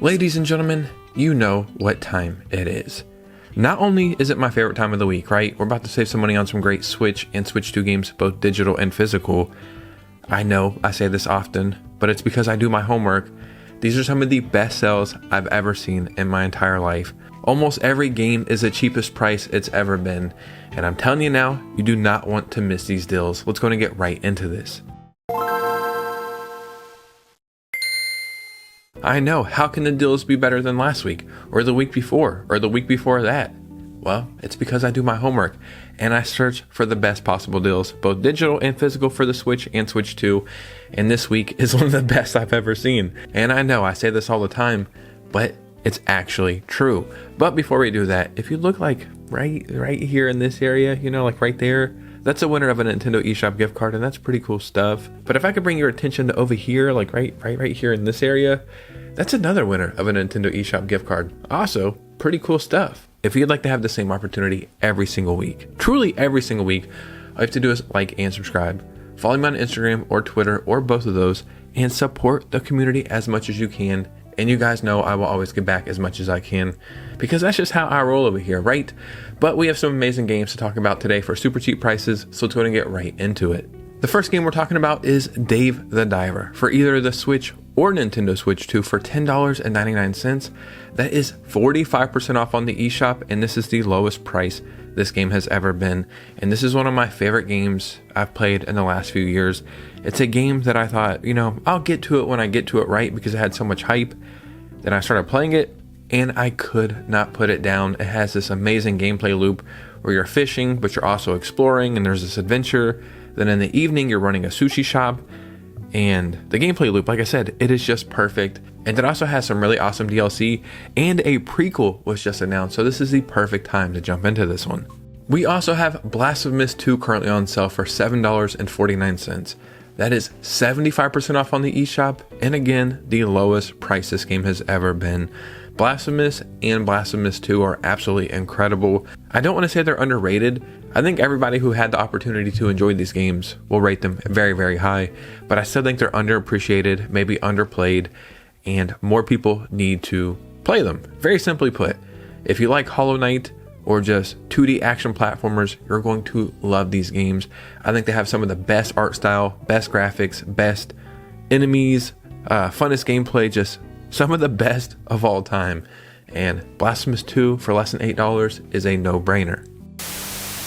Ladies and gentlemen, you know what time it is. Not only is it my favorite time of the week, right? We're about to save some money on some great Switch and Switch 2 games, both digital and physical. I know I say this often, but it's because I do my homework. These are some of the best sales I've ever seen in my entire life. Almost every game is the cheapest price it's ever been. And I'm telling you now, you do not want to miss these deals. Let's go and get right into this. I know, how can the deals be better than last week, or the week before, or the week before that? Well, it's because I do my homework, and I search for the best possible deals, both digital and physical for the Switch and Switch 2, and this week is one of the best I've ever seen. And I know, I say this all the time, but it's actually true. But before we do that, if you look like right here in this area, you know, like right there, that's a winner of a Nintendo Eshop gift card, and that's pretty cool stuff. But if I could bring your attention to over here, like right here in this area, that's another winner of a Nintendo Eshop gift card. Also, pretty cool stuff. If you'd like to have the same opportunity every single week, truly every single week, all you have to do is like and subscribe. Follow me on Instagram or Twitter or both of those, and support the community as much as you can. And you guys know I will always give back as much as I can, because that's just how I roll over here, right? But we have some amazing games to talk about today for super cheap prices, so let's go and get right into it. The first game we're talking about is Dave the Diver for either the Switch or Nintendo Switch 2 for $10.99. That is 45% off on the eShop, and this is the lowest price this game has ever been. And this is one of my favorite games I've played in the last few years. It's a game that I thought, you know, I'll get to it when I get to it, right? Because it had so much hype. Then I started playing it, and I could not put it down. It has this amazing gameplay loop where you're fishing, but you're also exploring, and there's this adventure. Then in the evening, you're running a sushi shop, and the gameplay loop, like I said, it is just perfect. And it also has some really awesome DLC, and a prequel was just announced, so this is the perfect time to jump into this one. We also have BLASPHEMOUS 2 currently on sale for $7.49. That is 75% off on the eShop, and again, the lowest price this game has ever been. BLASPHEMOUS and BLASPHEMOUS 2 are absolutely incredible. I don't want to say they're underrated. I think everybody who had the opportunity to enjoy these games will rate them very, very high, but I still think they're underappreciated, maybe underplayed, and more people need to play them. Very simply put, if you like Hollow Knight or just 2D action platformers, you're going to love these games. I think they have some of the best art style, best graphics, best enemies, funnest gameplay, just some of the best of all time. And BLASPHEMOUS 2 for less than $8 is a no-brainer.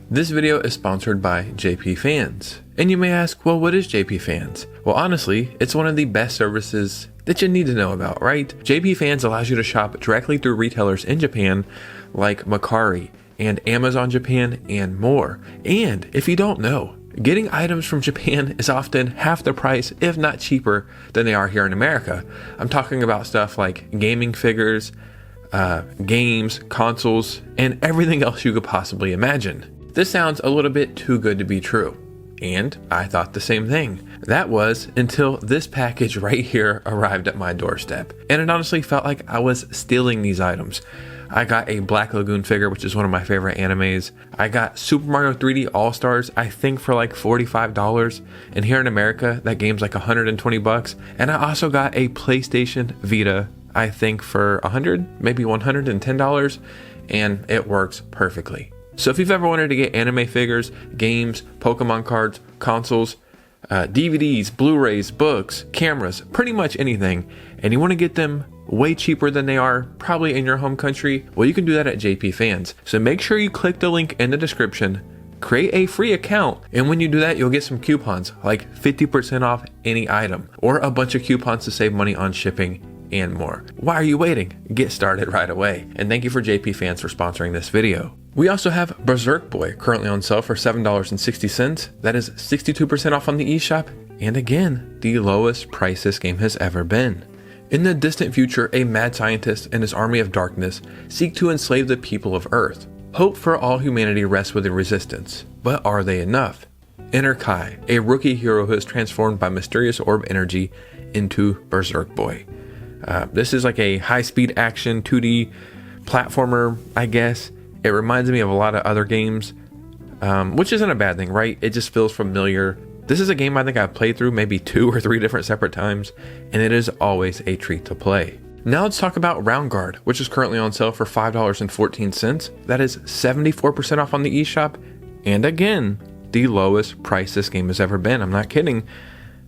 This video is sponsored by JP Fans. And you may ask, well, what is JP Fans? Well, honestly, it's one of the best services that you need to know about, right? JP Fans allows you to shop directly through retailers in Japan like Mercari and Amazon Japan and more. And if you don't know, getting items from Japan is often half the price, if not cheaper, than they are here in America. I'm talking about stuff like gaming figures, games, consoles, and everything else you could possibly imagine. This sounds a little bit too good to be true, and I thought the same thing. That was until this package right here arrived at my doorstep, and it honestly felt like I was stealing these items. I got a Black Lagoon figure, which is one of my favorite animes. I got Super Mario 3D All-Stars, I think for like $45, and here in America, that game's like 120 bucks. And I also got a PlayStation Vita, I think for $100, maybe $110, and it works perfectly. So if you've ever wanted to get anime figures, games, Pokemon cards, consoles, DVDs, Blu-rays, books, cameras, pretty much anything, and you want to get them way cheaper than they are probably in your home country, well, you can do that at JP Fans. So make sure you click the link in the description, create a free account, and when you do that, you'll get some coupons, like 50% off any item, or a bunch of coupons to save money on shipping and more. Why are you waiting? Get started right away. And thank you for JP Fans for sponsoring this video. We also have Berserk Boy currently on sale for $7.60. That is 62% off on the eShop, and again, the lowest price this game has ever been. In the distant future, a mad scientist and his army of darkness seek to enslave the people of Earth. Hope for all humanity rests with the resistance, but are they enough? Enter Kai, a rookie hero who is transformed by mysterious orb energy into Berserk Boy. This is like a high-speed action 2D platformer, I guess. It reminds me of a lot of other games, which isn't a bad thing, right? It just feels familiar. This is a game I think I've played through maybe 2 or 3 different separate times, and it is always a treat to play. Now let's talk about ROUNDGUARD, which is currently on sale for $5.14. That is 74% off on the eShop, and again, the lowest price this game has ever been. I'm not kidding.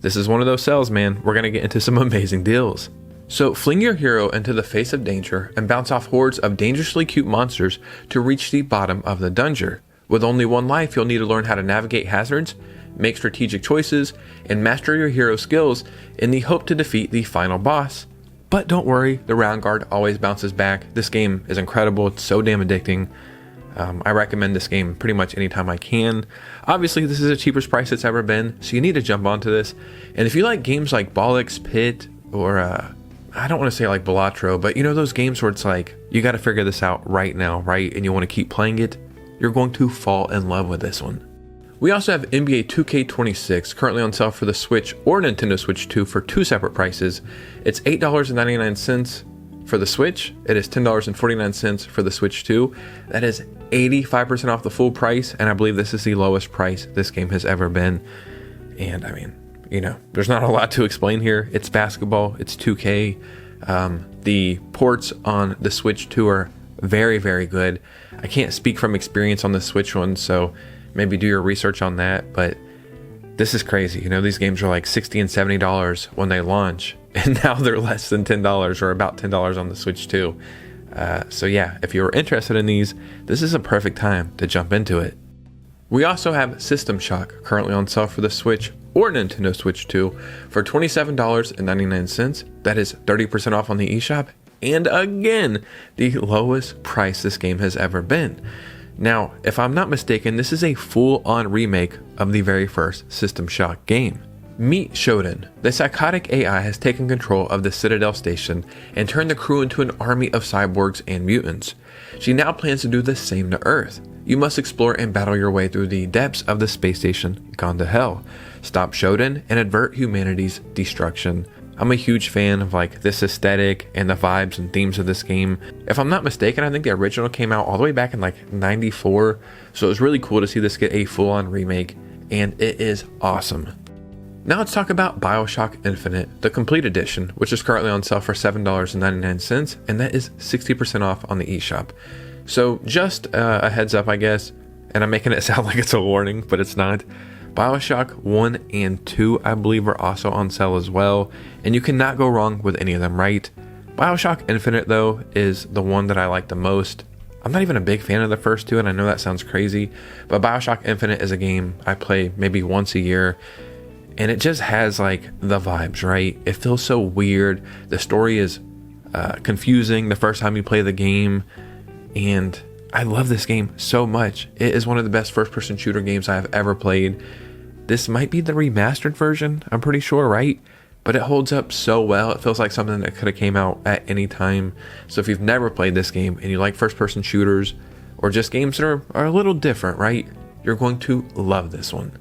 This is one of those sales, man. We're gonna get into some amazing deals. So fling your hero into the face of danger and bounce off hordes of dangerously cute monsters to reach the bottom of the dungeon. With only one life, you'll need to learn how to navigate hazards, make strategic choices, and master your hero skills in the hope to defeat the final boss. But don't worry, the ROUNDGUARD always bounces back. This game is incredible. It's so damn addicting. I recommend this game pretty much anytime I can. Obviously, this is the cheapest price it's ever been, so you need to jump onto this. And if you like games like Bollocks Pit, or I don't want to say like Balatro, but you know those games where it's like, you got to figure this out right now, right? And you want to keep playing it, you're going to fall in love with this one. We also have NBA 2K26 currently on sale for the Switch or Nintendo Switch 2 for two separate prices. It's $8.99 for the Switch. It is $10.49 for the Switch 2. That is 85% off the full price, and I believe this is the lowest price this game has ever been. And I mean, you know, there's not a lot to explain here. It's basketball, it's 2K. The ports on the Switch 2 are very, very good. I can't speak from experience on the Switch one, so maybe do your research on that, but this is crazy. You know, these games are like $60 and $70 when they launch, and now they're less than $10 or about $10 on the Switch too. So yeah, if you're interested in these, this is a perfect time to jump into it. We also have System Shock currently on sale for the Switch or Nintendo Switch 2 for $27.99. That is 30% off on the eShop, and again, the lowest price this game has ever been. Now, if I'm not mistaken, this is a full-on remake of the very first System Shock game. Meet Shodan. The psychotic AI has taken control of the Citadel station and turned the crew into an army of cyborgs and mutants. She now plans to do the same to Earth. You must explore and battle your way through the depths of the space station gone to hell. Stop Shodan and avert humanity's destruction. I'm a huge fan of like this aesthetic and the vibes and themes of this game. If I'm not mistaken, I think the original came out all the way back in like 94. So it was really cool to see this get a full-on remake, and it is awesome. Now let's talk about BioShock Infinite, the complete edition, which is currently on sale for $7.99, and that is 60% off on the eShop. So just a heads up, I guess, and I'm making it sound like it's a warning, but it's not. BioShock 1 and 2, I believe, are also on sale as well, and you cannot go wrong with any of them, right? BioShock Infinite, though, is the one that I like the most. I'm not even a big fan of the first two, and I know that sounds crazy, but BioShock Infinite is a game I play maybe once a year, and it just has like the vibes, right? It feels so weird. The story is confusing the first time you play the game, and I love this game so much. It is one of the best first-person shooter games I have ever played. This might be the remastered version, I'm pretty sure, right? But it holds up so well. It feels like something that could have came out at any time. So if you've never played this game and you like first-person shooters or just games that are a little different, right? You're going to love this one.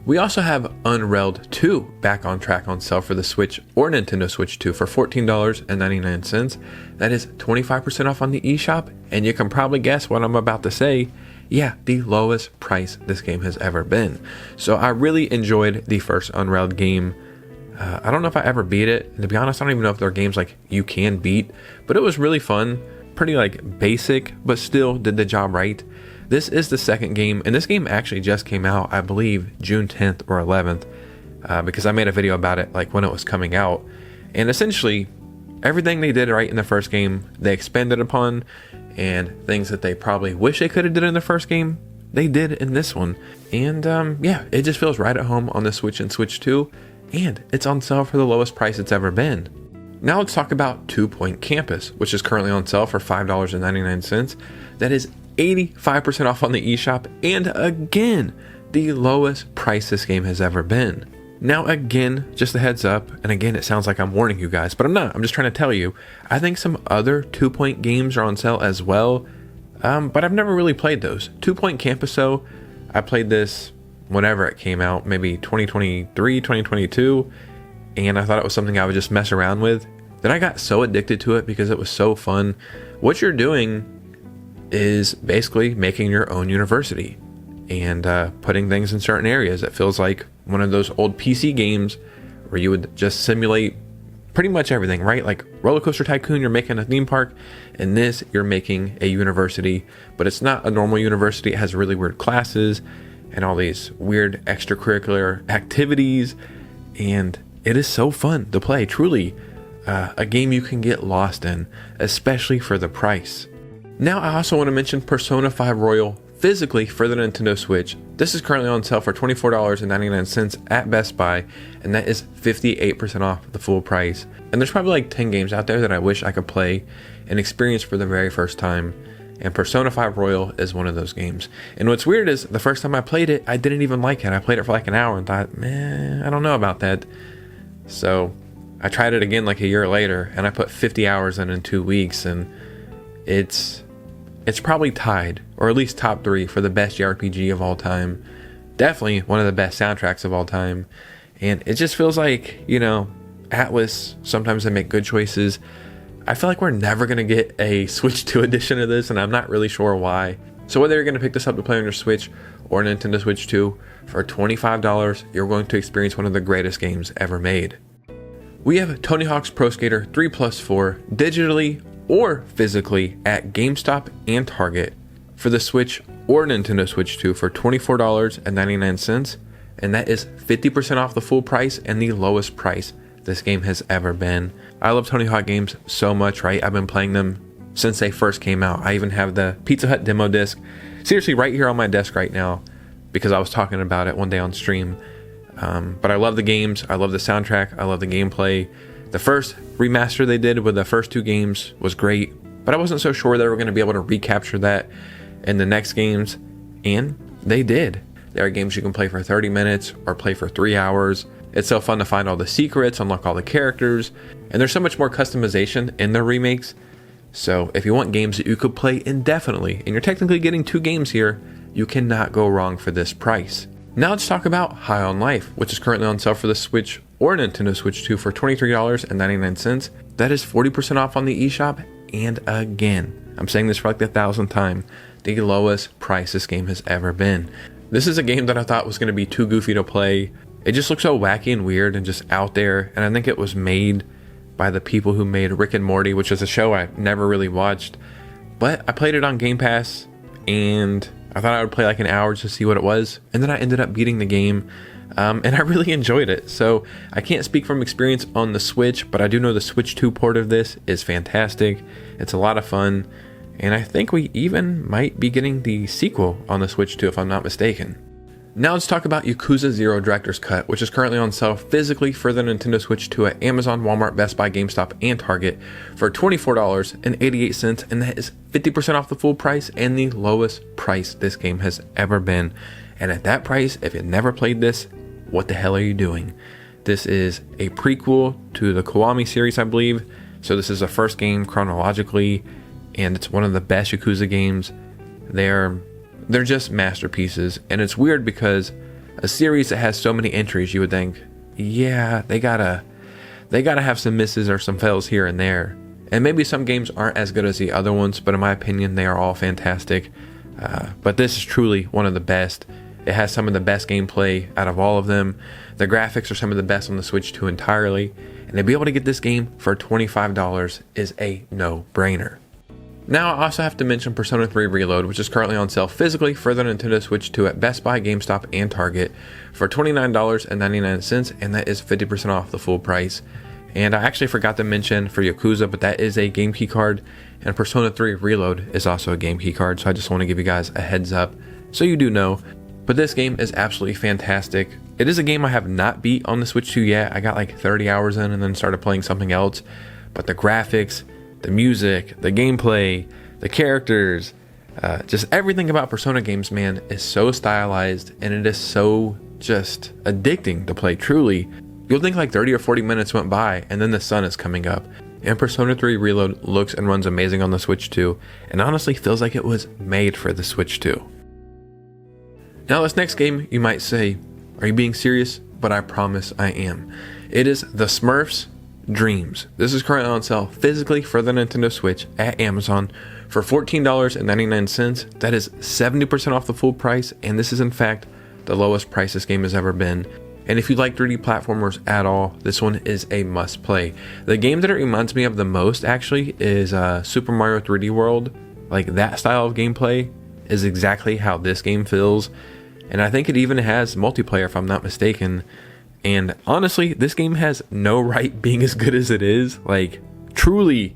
We also have UNRAILED 2 back on track on sale for the Switch or Nintendo Switch 2 for $14.99. That is 25% off on the eShop, and you can probably guess what I'm about to say. Yeah, the lowest price this game has ever been. So I really enjoyed the first UNRAILED game. I don't know if I ever beat it. And to be honest, I don't even know if there are games like you can beat, but it was really fun. Pretty like basic, but still did the job right. This is the second game, and this game actually just came out, I believe, June 10th or 11th, because I made a video about it like when it was coming out. And essentially, everything they did right in the first game, they expanded upon, and things that they probably wish they could have did in the first game, they did in this one. And yeah, it just feels right at home on the Switch and Switch 2, and it's on sale for the lowest price it's ever been. Now let's talk about 2 Point Campus, which is currently on sale for $5.99. That is 85% off on the eShop, and again, the lowest price this game has ever been. Now again, just a heads up, and again, it sounds like I'm warning you guys, but I'm not. I'm just trying to tell you, I think some other 2 Point games are on sale as well, but I've never really played those. 2 Point Campus, though, I played this whenever it came out, maybe 2023, 2022, and I thought it was something I would just mess around with. Then I got so addicted to it because it was so fun. What you're doing is basically making your own university and putting things in certain areas. It feels like one of those old PC games where you would just simulate pretty much everything, right? Like Roller Coaster Tycoon, you're making a theme park, and this, you're making a university, but it's not a normal university. It has really weird classes and all these weird extracurricular activities, and it is so fun to play. Truly, a game you can get lost in, especially for the price. Now, I also want to mention Persona 5 Royal physically for the Nintendo Switch. This is currently on sale for $24.99 at Best Buy, and that is 58% off the full price. And there's probably like 10 games out there that I wish I could play and experience for the very first time, and Persona 5 Royal is one of those games. And what's weird is the first time I played it, I didn't even like it. I played it for like an hour and thought, man, I don't know about that. So I tried it again like a year later, and I put 50 hours in 2 weeks, and it's probably tied, or at least top 3 for the best JRPG of all time. Definitely one of the best soundtracks of all time. And it just feels like, you know, Atlas, sometimes they make good choices. I feel like we're never going to get a Switch 2 edition of this, and I'm not really sure why. So whether you're going to pick this up to play on your Switch or Nintendo Switch 2, for $25, you're going to experience one of the greatest games ever made. We have Tony Hawk's Pro Skater 3+4 digitally or physically at GameStop and Target for the Switch or Nintendo Switch 2 for $24.99, and that is 50% off the full price and the lowest price this game has ever been. I love Tony Hawk games so much, right? I've been playing them since they first came out. I even have the Pizza Hut demo disc, seriously, right here on my desk right now, because I was talking about it one day on stream. But I love the games, I love the soundtrack, I love the gameplay. The first remaster they did with the first 2 games was great, but I wasn't so sure they were going to be able to recapture that in the next games, and they did. There are games you can play for 30 minutes or play for 3 hours. It's so fun to find all the secrets, unlock all the characters, and there's so much more customization in the remakes. So if you want games that you could play indefinitely, and you're technically getting 2 games here, you cannot go wrong for this price. Now let's talk about High on Life, which is currently on sale for the Switch or Nintendo Switch 2 for $23.99. That is 40% off on the eShop, and again, I'm saying this for like the 1,000th time, the lowest price this game has ever been. This is a game that I thought was going to be too goofy to play. It just looks so wacky and weird and just out there, and I think it was made by the people who made Rick and Morty, which is a show I never really watched. But I played it on Game Pass, and I thought I would play like an hour to see what it was, and then I ended up beating the game, and I really enjoyed it. So I can't speak from experience on the Switch, but I do know the Switch 2 port of this is fantastic. It's a lot of fun, and I think we even might be getting the sequel on the Switch 2 if I'm not mistaken. Now let's talk about Yakuza 0 Director's Cut, which is currently on sale physically for the Nintendo Switch 2 at Amazon, Walmart, Best Buy, GameStop, and Target for $24.88, and that is 50% off the full price and the lowest price this game has ever been. And at that price, if you've never played this, what the hell are you doing? This is a prequel to the Kiwami series, I believe, so this is the first game chronologically, and it's one of the best Yakuza games. They're just masterpieces, and it's weird because a series that has so many entries, you would think, yeah, they gotta have some misses or some fails here and there, and maybe some games aren't as good as the other ones, but in my opinion, they are all fantastic. But this is truly one of the best. It has some of the best gameplay out of all of them. The graphics are some of the best on the Switch 2 entirely, and to be able to get this game for $25 is a no-brainer. Now I also have to mention Persona 3 Reload, which is currently on sale physically for the Nintendo Switch 2 at Best Buy, GameStop, and Target for $29.99, and that is 50% off the full price. And I actually forgot to mention for Yakuza, but that is a game key card, and Persona 3 Reload is also a game key card, so I just want to give you guys a heads up so you do know. But this game is absolutely fantastic. It is a game I have not beat on the Switch 2 yet. I got like 30 hours in and then started playing something else, but the graphics, the music, the gameplay, the characters, just everything about Persona games, man, is so stylized, and it is so just addicting to play, truly. You'll think like 30 or 40 minutes went by, and then the sun is coming up. And Persona 3 Reload looks and runs amazing on the Switch 2, and honestly feels like it was made for the Switch 2. Now this next game, you might say, are you being serious? But I promise I am. It is the SMURFS Dreams. This is currently on sale physically for the Nintendo Switch at Amazon for $14.99. That is 70% off the full price, and this is in fact the lowest price this game has ever been. And if you like 3D platformers at all, this one is a must play. The game that it reminds me of the most actually is Super Mario 3D World. Like that style of gameplay is exactly how this game feels. And I think it even has multiplayer if I'm not mistaken. And honestly, this game has no right being as good as it is. Like truly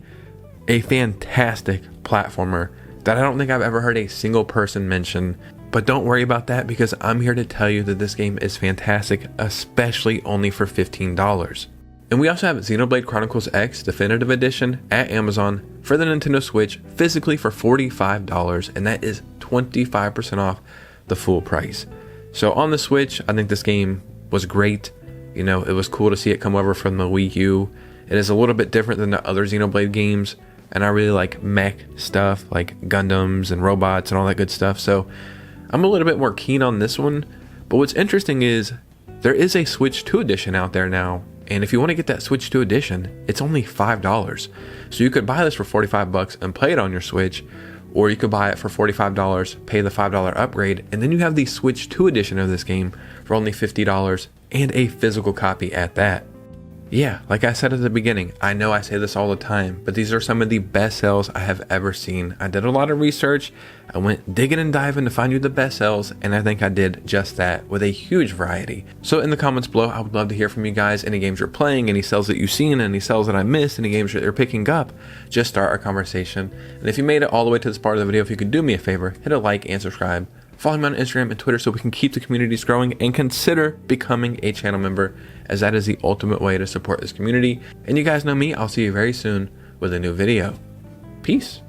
a fantastic platformer that I don't think I've ever heard a single person mention. But don't worry about that, because I'm here to tell you that this game is fantastic, especially only for $15. And we also have XENOBLADE Chronicles X Definitive Edition at Amazon for the Nintendo Switch, physically for $45, and that is 25% off the full price. So on the Switch, I think this game was great. You know, it was cool to see it come over from the Wii U. It is a little bit different than the other XENOBLADE games, and I really like mech stuff, like Gundams and robots and all that good stuff. So I'm a little bit more keen on this one. But what's interesting is there is a Switch 2 edition out there now. And if you want to get that Switch 2 edition, it's only $5. So you could buy this for $45 and play it on your Switch. Or you could buy it for $45, pay the $5 upgrade, and then you have the Switch 2 edition of this game for only $50 and a physical copy at that. Yeah, like I said at the beginning, I know I say this all the time, but these are some of the best sales I have ever seen. I did a lot of research, I went digging and diving to find you the best sales, and I think I did just that with a huge variety. So in the comments below, I would love to hear from you guys. Any games you're playing, any sales that you've seen, any sales that I missed, any games that you're picking up, just start our conversation. And if you made it all the way to this part of the video, if you could do me a favor, hit a like and subscribe. Follow me on Instagram and Twitter so we can keep the communities growing, and consider becoming a channel member, as that is the ultimate way to support this community. And you guys know me, I'll see you very soon with a new video. Peace.